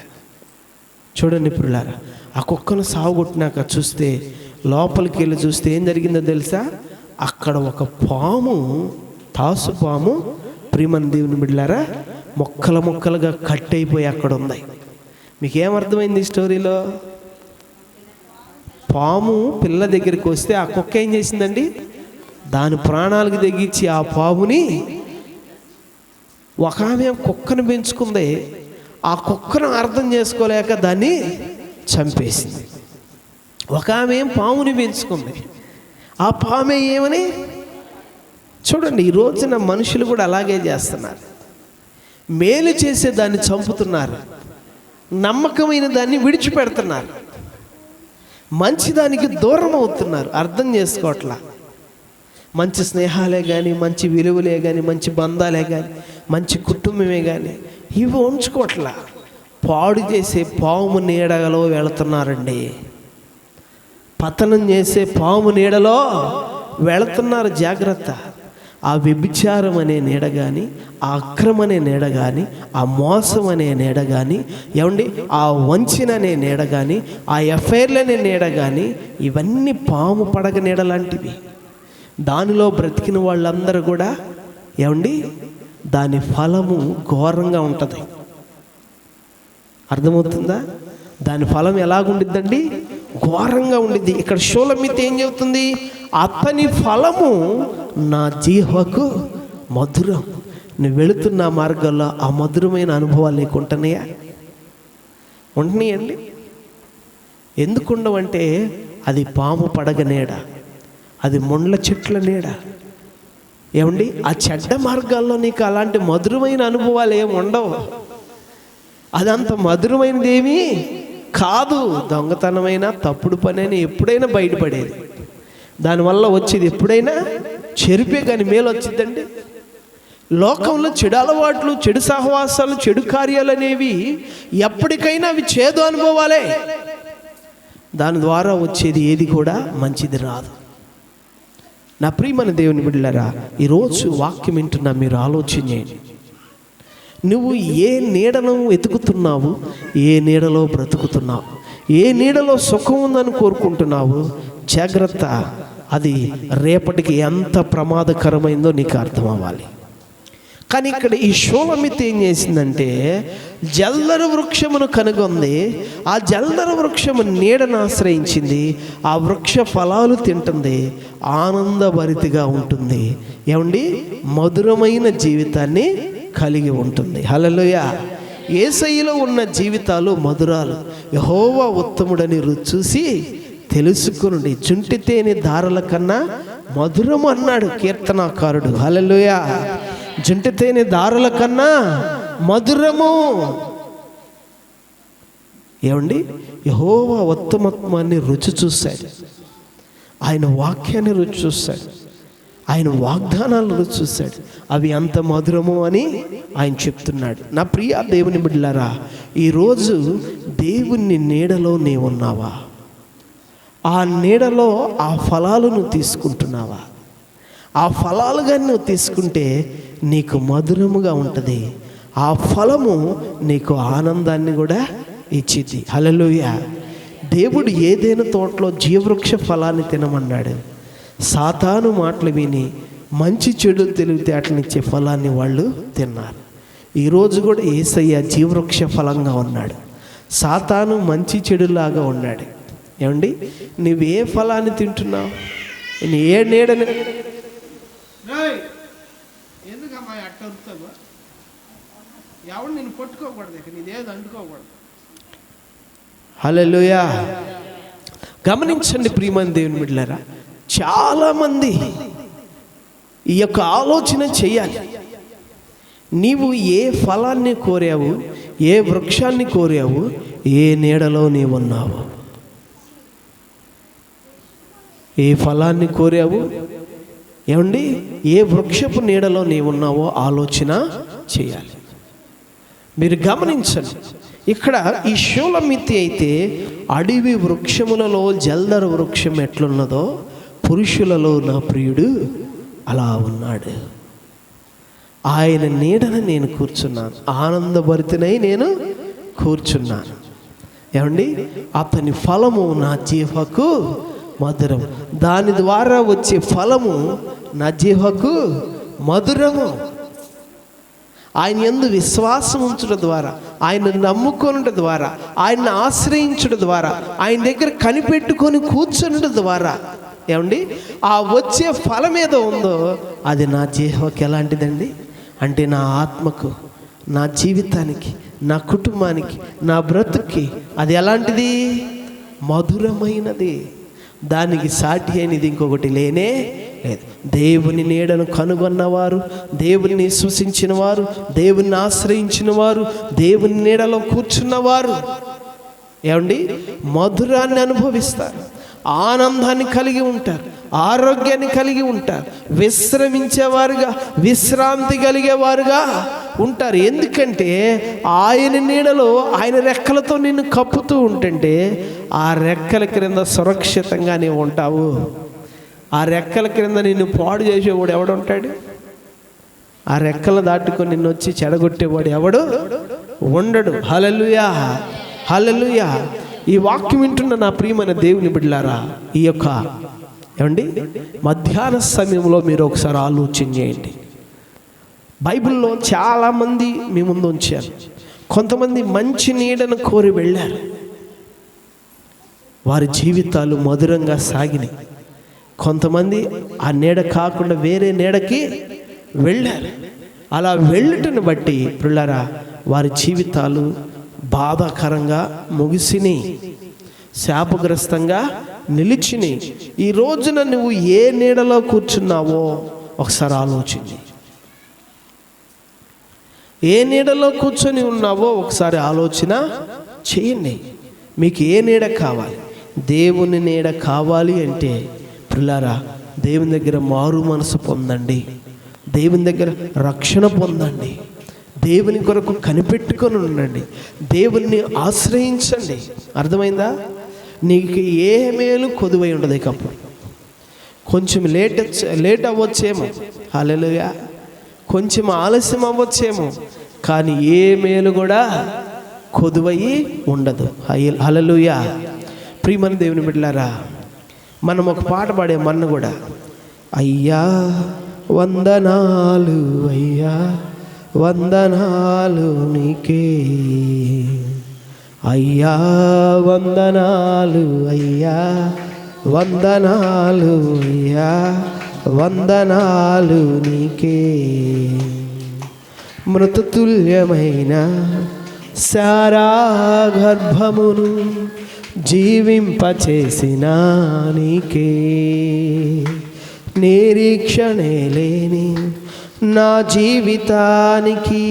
చూడండి పిల్లారా, ఆ కుక్కను సావుగొట్టినాక చూస్తే లోపలికి వెళ్ళి చూస్తే ఏం జరిగిందో తెలుసా? అక్కడ ఒక పాము, తాసు పాము ప్రియమైన దేవుని బిడ్డలారా మొక్కలు మొక్కలుగా కట్ అయిపోయి అక్కడ ఉంది. మీకేమర్థమైంది ఈ స్టోరీలో? పాము పిల్ల దగ్గరికి వస్తే ఆ కుక్క ఏం చేసిందండి? దాని ప్రాణాలకు తెగించి ఆ పాముని, ఒక ఆమె కుక్కను పెంచుకుంది, ఆ కుక్కను అర్థం చేసుకోలేక దాన్ని చంపేసింది. ఒక ఆమె పాముని పెంచుకుంది, ఆ పామే ఏమని. చూడండి, ఈ రోజున మనుషులు కూడా అలాగే చేస్తున్నారు. మేలు చేసే దాన్ని చంపుతున్నారు, నమ్మకమైన దాన్ని విడిచిపెడుతున్నారు, మంచిదానికి దూరం అవుతున్నారు. అర్థం చేసుకోవట్లా. మంచి స్నేహాలే కానీ, మంచి విలువలే కానీ, మంచి బంధాలే కానీ, మంచి కుటుంబమే కానీ ఇవి ఉంచుకోవట్లా. పాడు చేసే పాము నీడలో వెళుతున్నారండి. పతనం చేసే పాము నీడలో వెళుతున్నారు. జాగ్రత్త. ఆ వ్యభిచారం అనే నీడ కానీ, ఆ అక్రమం అనే నీడ కానీ, ఆ మోసం అనే నీడ కానీ, ఏమండి ఆ వంచన అనే నీడ కానీ, ఆ ఎఫ్ఐఆర్లు అనే నీడ కానీ, ఇవన్నీ పాము పడగ నీడ లాంటివి. దానిలో బ్రతికిన వాళ్ళందరూ కూడా ఏమండి దాని ఫలము ఘోరంగా ఉంటుంది. అర్థమవుతుందా? దాని ఫలం ఎలాగుండిద్దండి? ఘోరంగా ఉండిద్ది. ఇక్కడ షోలమితి ఏం చెబుతుంది? అతని ఫలము నా జీవకు మధురం. నువ్వు వెళుతున్న మార్గంలో ఆ మధురమైన అనుభవాలు నీకు ఉంటున్నాయా? ఉంటున్నాయండి. ఎందుకు ఉండవంటే అది పాము పడగ నీడ, అది ముండ్ల చెట్ల నీడ. ఏమండి ఆ చెడ్డ మార్గాల్లో నీకు అలాంటి మధురమైన అనుభవాలు ఏమి ఉండవు. అదంత మధురమైనది ఏమీ కాదు. దొంగతనమైన తప్పుడు పని అయినా ఎప్పుడైనా బయటపడేది. దానివల్ల వచ్చేది ఎప్పుడైనా చెరిపే కానీ మేలు వచ్చిందండి. లోకంలో చెడు అలవాట్లు, చెడు సహవాసాలు, చెడు కార్యాలు అనేవి ఎప్పటికైనా అవి చేదు అనుభవాలే. దాని ద్వారా వచ్చేది ఏది కూడా మంచిది రాదు. నా ప్రియమైన దేవుని బిడ్డలారా, ఈరోజు వాక్యం వింటున్నా మీరు ఆలోచన చేయండి. నువ్వు ఏ నీడను వెతుకుతున్నావు? ఏ నీడలో బ్రతుకుతున్నావు? ఏ నీడలో సుఖం ఉందని కోరుకుంటున్నావు? జాగ్రత్త. అది రేపటికి ఎంత ప్రమాదకరమైందో నీకు అర్థం అవ్వాలి. కానీ ఇక్కడ ఈ షోలమితి ఏం చేసిందంటే జల్దర వృక్షమును కనుగొంది. ఆ జల్దర వృక్షము నీడను ఆశ్రయించింది. ఆ వృక్ష ఫలాలు తింటుంది, ఆనందభరితిగా ఉంటుంది. ఏమండి మధురమైన జీవితాన్ని కలిగి ఉంటుంది. హల్లెలూయా. యేసయ్యలో ఉన్న జీవితాలు మధురాలు. యెహోవా ఉత్తముడని రుచి చూసి తెలుసుకునుడి, చుంటి తేనె దారుల కన్నా మధురము అన్నాడు కీర్తనాకారుడు. హల్లెలూయా. జుంటి తేనె దారుల కన్నా మధురము. ఏమండి, యెహోవా ఉత్తమత్వాన్ని రుచి చూశాడు, ఆయన వాక్యాన్ని రుచి చూశాడు, ఆయన వాగ్దానాలను రుచి చూశాడు, అవి అంత మధురము అని ఆయన చెప్తున్నాడు. నా ప్రియ దేవుని బిడ్డలారా, ఈరోజు దేవుని నీడలో నీవున్నావా? ఆ నీడలో ఆ ఫలాలను తీసుకుంటున్నావా? ఆ ఫలాలుగా నువ్వు తీసుకుంటే నీకు మధురముగా ఉంటుంది. ఆ ఫలము నీకు ఆనందాన్ని కూడా ఇచ్చిద్ది. హల్లెలూయా. దేవుడు ఏదైనా తోటలో జీవవృక్ష ఫలాన్ని తినమన్నాడు. సాతాను మాటలు విని మంచి చెడు తెలివితేటలనిచ్చే ఫలాన్ని వాళ్ళు తిన్నారు. ఈరోజు కూడా యేసయ్య జీవవృక్ష ఫలంగా ఉన్నాడు, సాతాను మంచి చెడులాగా ఉన్నాడు. ఏమండి, నువ్వు ఏ ఫలాన్ని తింటున్నావు? నేను ఏ నీడని ఎందుకమ్మా అట్ట అరుతావు? ఎవడు నేను పట్టుకోకూడదు, ఇక నీదేది అంటుకోకూడదు. హల్లెలూయా. గమనించండి ప్రియమైన దేవుని బిడ్డలారా, చాలామంది ఈ యొక్క ఆలోచన చేయాలి. నీవు ఏ ఫలాన్ని కోరావు, ఏ వృక్షాన్ని కోరావు, ఏ నీడలో నీవున్నావు? ఏ ఫలాన్ని కోరావు? ఏమండి, ఏ వృక్షపు నీడలో నీవున్నావో ఆలోచన చేయాలి. మీరు గమనించండి, ఇక్కడ ఈ షూలమితి అయితే అడవి వృక్షములలో జల్దర వృక్షం ఎట్లున్నదో పురుషులలో నా ప్రియుడు అలా ఉన్నాడు. ఆయన నీడన నేను కూర్చున్నాను, ఆనందభరితనై నేను కూర్చున్నాను. ఏమండి, అతని ఫలము నా జీవకు మధురం. దాని ద్వారా వచ్చే ఫలము నా జీవకు మధురము. ఆయన యందు విశ్వాసం ఉంచడం ద్వారా, ఆయన నమ్ముకొనడం ద్వారా, ఆయన్ని ఆశ్రయించడం ద్వారా, ఆయన దగ్గర కనిపెట్టుకొని కూర్చునడం ద్వారా, ఏమండి, ఆ వచ్చే ఫలం ఏదో ఉందో అది నా జీవకి ఎలాంటిదండి అంటే, నా ఆత్మకు, నా జీవితానికి, నా కుటుంబానికి, నా బ్రతుక్కి అది ఎలాంటిది? మధురమైనది. దానికి సాటి అయినది ఇంకొకటి లేనే లేదు. దేవుని నీడను కనుగొన్నవారు, దేవుని విశ్వసించిన వారు, దేవుని ఆశ్రయించిన వారు, దేవుని నీడలో కూర్చున్నవారు ఏమండి మధురాన్ని అనుభవిస్తారు, ఆనందాన్ని కలిగి ఉంటారు, ఆరోగ్యాన్ని కలిగి ఉంటారు, విశ్రమించేవారుగా, విశ్రాంతి కలిగేవారుగా ఉంటారు. ఎందుకంటే ఆయన నీడలో ఆయన రెక్కలతో నిన్ను కప్పుతూ ఉంటుంటే ఆ రెక్కల క్రింద సురక్షితంగా నీవు ఉంటావు. ఆ రెక్కల క్రింద నిన్ను పాడు చేసేవాడు ఎవడుంటాడు? ఆ రెక్కలు దాటుకొని నిన్ను వచ్చి చెడగొట్టేవాడు ఎవడు ఉండడు. హల్లెలూయా, హల్లెలూయా. ఈ వాక్యం వింటున్న నా ప్రియమైన దేవుని బిడ్డలారా, ఈ యొక్క ఏమండి మధ్యాహ్న సమయంలో మీరు ఒకసారి ఆలోచన చేయండి. బైబిల్లో చాలామంది మీ ముందు ఉంచారు. కొంతమంది మంచి నీడను కోరి వెళ్ళారు, వారి జీవితాలు మధురంగా సాగినాయి. కొంతమంది ఆ నీడ కాకుండా వేరే నీడకి వెళ్ళారు. అలా వెళ్ళటను బట్టి పిల్లరా వారి జీవితాలు బాధాకరంగా ముగిసినాయి, శాపగ్రస్తంగా నిలిచినాయి. ఈ రోజున నువ్వు ఏ నీడలో కూర్చున్నావో ఒకసారి ఆలోచించి, ఏ నీడలో కూర్చొని ఉన్నావో ఒకసారి ఆలోచన చేయండి. మీకు ఏ నీడ కావాలి? దేవుని నీడ కావాలి అంటే పిల్లారా దేవుని దగ్గర మారు మనసు పొందండి, దేవుని దగ్గర రక్షణ పొందండి, దేవుని కొరకు కనిపెట్టుకొని ఉండండి, దేవుణ్ణి ఆశ్రయించండి. అర్థమైందా? నీకు ఏ మేలు కొదువై ఉండదు. ఇకప్పుడు కొంచెం లేట్ అవ్వచ్చేమో, హల్లెలూయా, కొంచెం ఆలస్యం అవ్వచ్చేమో, కానీ ఏ మేలు కూడా కొదువయి ఉండదు. హల్లెలూయా. ప్రియమైన దేవుని బిడ్డలారా, మనం ఒక పాట పాడే మన్న కూడా, అయ్యా వందనాలు, అయ్యా వందనాలు నీకే, అయ్యా వందనాలు, అయ్యా వందనాలు, అయ్యా వందనాలు నీకే, మృతతుల్యమైన సారా గర్భమును జీవింపచేసిన నీకే, నిరీక్షణే లేని నా జీవితానికి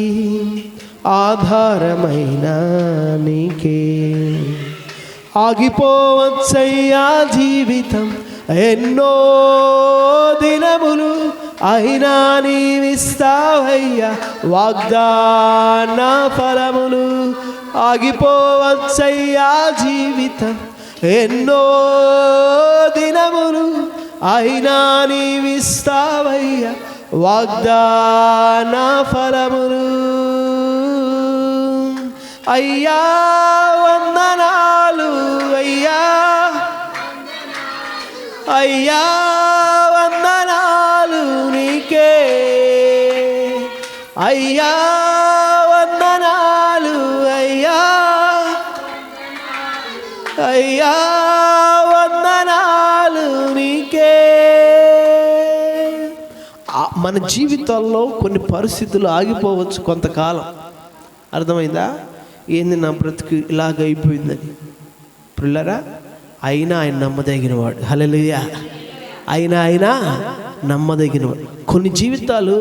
ఆధారమైన నీకే. ఆగిపోవచ్చయ్యా జీవితం ఎన్నో దినములు, అయినా నీవిస్తావయ్యా వాగ్దాన ఫలములు. ఆగిపోవచ్చయ్యా జీవితం ఎన్నో దినములు, అయినా నీవిస్తావయ్యా వాగ్దాన ఫలములు. అయ్యా వందనాలు, అయ్యా అయ్యా వందనాలు నీకే. అయ్యా వందనాలు, అయ్యా అయ్యా వందనాలు నీకే. మన జీవితాల్లో కొన్ని పరిస్థితులు ఆగిపోవచ్చు కొంతకాలం. అర్థమైందా? ఏంది నా బ్రతుకు ఇలాగ అయిపోయిందని. పిల్లరా, అయినా ఆయన నమ్మదగినవాడు. హల్లెలూయా. ఆయన నమ్మదగినవాడు. కొన్ని జీవితాలు,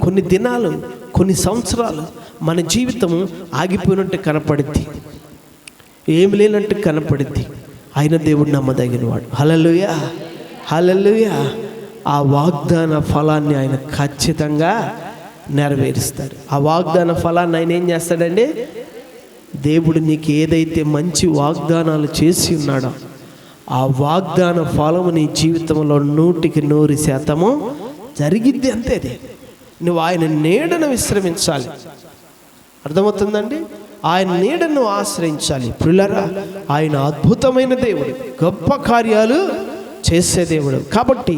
కొన్ని దినాలు, కొన్ని సంవత్సరాలు మన జీవితం ఆగిపోయినట్టు కనపడుద్ది, ఏమి లేనట్టు కనపడుద్ది. ఆయన దేవుడు నమ్మదగినవాడు. హల్లెలూయా, హల్లెలూయా. ఆ వాగ్దాన ఫలాన్ని ఆయన ఖచ్చితంగా నెరవేరుస్తాడు. ఆ వాగ్దాన ఫలాన్ని ఆయన ఏం చేస్తాడండి? దేవుడు నీకు ఏదైతే మంచి వాగ్దానాలు చేసి ఉన్నాడో ఆ వాగ్దాన ఫలము నీ జీవితంలో 100% జరిగిద్ది. అంతే. అది నువ్వు ఆయన నీడను విశ్రమించాలి. అర్థమవుతుందండి? ఆయన నీడను ఆశ్రయించాలి. ప్రియులారా, ఆయన అద్భుతమైన దేవుడు, గొప్ప కార్యాలు చేసే దేవుడు. కాబట్టి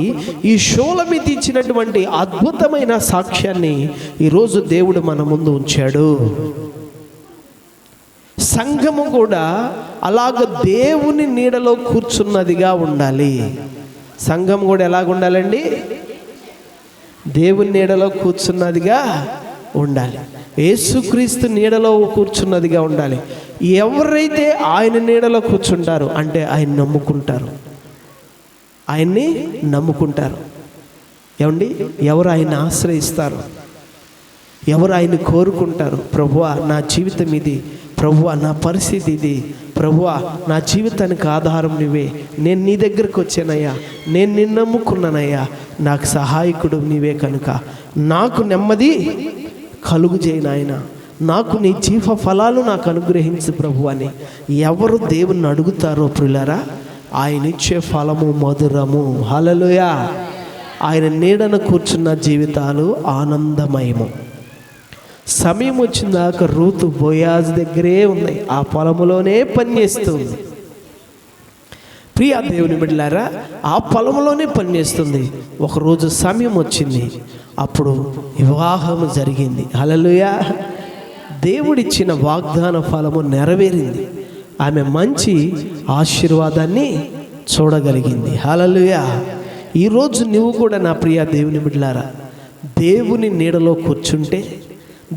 ఈ షోలమీతి ఇచ్చినటువంటి అద్భుతమైన సాక్ష్యాన్ని ఈరోజు దేవుడు మన ముందు ఉంచాడు. సంఘము కూడా అలాగ దేవుని నీడలో కూర్చున్నదిగా ఉండాలి. సంఘం కూడా ఎలాగ ఉండాలండి? దేవుని నీడలో కూర్చున్నదిగా ఉండాలి. యేసుక్రీస్తు నీడలో కూర్చున్నదిగా ఉండాలి. ఎవరైతే ఆయన నీడలో కూర్చుంటారో అంటే ఆయన నమ్ముకుంటారు, ఆయన్ని నమ్ముకుంటారు. ఏమండి? ఎవరు ఆయన ఆశ్రయిస్తారు, ఎవరు ఆయన కోరుకుంటారు. ప్రభువా నా జీవితం ఇది, ప్రభువా నా పరిస్థితి ఇది, ప్రభువా నా జీవితానికి ఆధారం నీవే, నేను నీ దగ్గరకు వచ్చానయ్యా, నేను నిన్ను నమ్ముకున్నానయ్యా, నాకు సహాయకుడు నీవే కనుక నాకు నెమ్మది కలుగు చేయనాయన, నాకు నీ జీవ ఫలాలు నాకు అనుగ్రహించు ప్రభు అని ఎవరు దేవుణ్ణి అడుగుతారో ప్రియులారా, ఆయన ఇచ్చే ఫలము మధురము. హల్లెలూయా. ఆయన నీడన కూర్చున్న జీవితాలు ఆనందమయము. సమయం వచ్చిందాక రూతు బోయాజు దగ్గరే ఉన్నాయి, ఆ పొలములోనే పనిచేస్తుంది. ప్రియా దేవుని బిడ్డలారా, ఆ పొలంలోనే పనిచేస్తుంది. ఒకరోజు సమయం వచ్చింది, అప్పుడు వివాహం జరిగింది. హల్లెలూయా. దేవుడిచ్చిన వాగ్దాన ఫలము నెరవేరింది. ఆమె మంచి ఆశీర్వాదాన్ని చూడగలిగింది. హల్లెలూయా. ఈరోజు నువ్వు కూడా నా ప్రియ దేవుని బిడ్డలారా, దేవుని నీడలో కూర్చుంటే,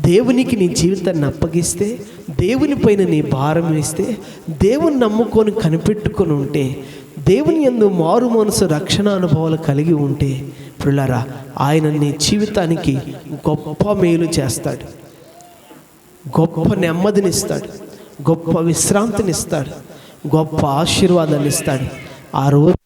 దేవునికి నీ జీవితాన్ని అప్పగిస్తే, దేవుని పైన నీ భారం వేస్తే, దేవుని నమ్ముకొని కనిపెట్టుకొని ఉంటే, దేవుని యందు మారు మనసు రక్షణ అనుభవాలు కలిగి ఉంటే ప్రియులారా, ఆయన నీ జీవితానికి గొప్ప మేలు చేస్తాడు, గొప్ప నెమ్మదినిస్తాడు, గొప్ప విశ్రాంతినిస్తాడు, గొప్ప ఆశీర్వాదాన్ని ఇస్తాడు. ఆ రోజు